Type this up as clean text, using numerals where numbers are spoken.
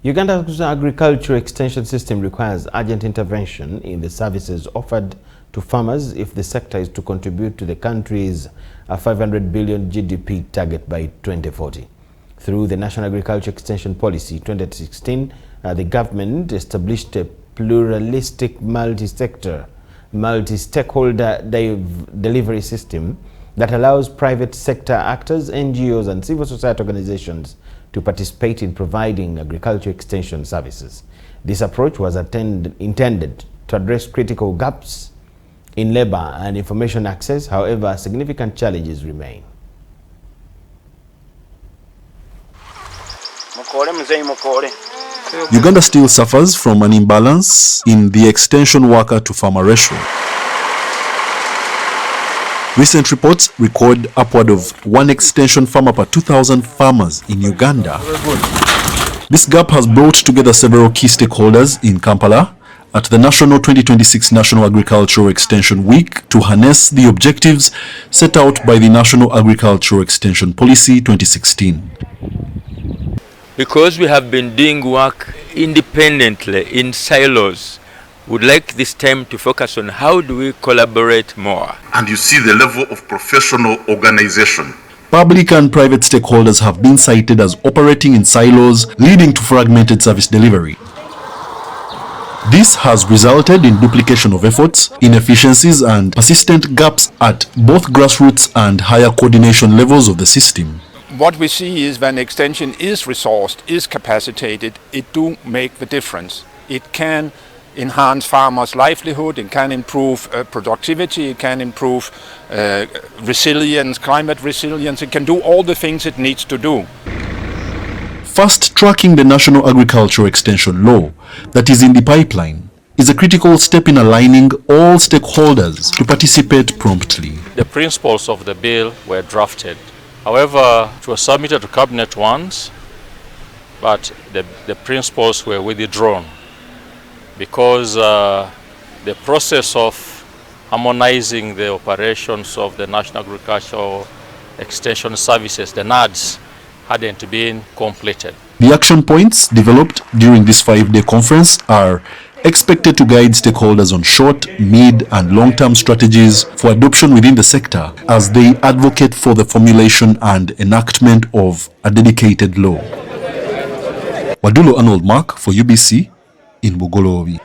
Uganda's agricultural extension system requires urgent intervention in the services offered to farmers if the sector is to contribute to the country's 500 billion GDP target by 2040. Through the National Agriculture Extension Policy 2016, the government established a pluralistic multi-stakeholder delivery system that allows private sector actors, NGOs and civil society organizations to participate in providing agriculture extension services. This approach was intended to address critical gaps in labor and information access. However, significant challenges remain. Uganda still suffers from an imbalance in the extension worker to farmer ratio. Recent reports record upward of 1 extension farmer per 2,000 farmers in Uganda. This gap has brought together several key stakeholders in Kampala at the National 2026 National Agricultural Extension Week to harness the objectives set out by the National Agricultural Extension Policy 2016. Because we have been doing work independently in silos, would like this time to focus on how do we collaborate more. And you see the level of professional organization. Public and private stakeholders have been cited as operating in silos, leading to fragmented service delivery. This has resulted in duplication of efforts, inefficiencies and persistent gaps at both grassroots and higher coordination levels of the system. What we see is when extension is resourced, is capacitated, it do make the difference. It can enhance farmers' livelihood, it can improve productivity, it can improve resilience, climate resilience, it can do all the things it needs to do. Fast-tracking the National Agricultural Extension Law that is in the pipeline is a critical step in aligning all stakeholders to participate promptly. The principles of the bill were drafted. However, it was submitted to Cabinet once, but the principles were withdrawn because the process of harmonizing the operations of the National Agricultural Extension Services, the NADS, hadn't been completed. The action points developed during this 5-day conference are expected to guide stakeholders on short, mid and long-term strategies for adoption within the sector as they advocate for the formulation and enactment of a dedicated law. Wadulo Arnold Mark for UBC in Bugolobi.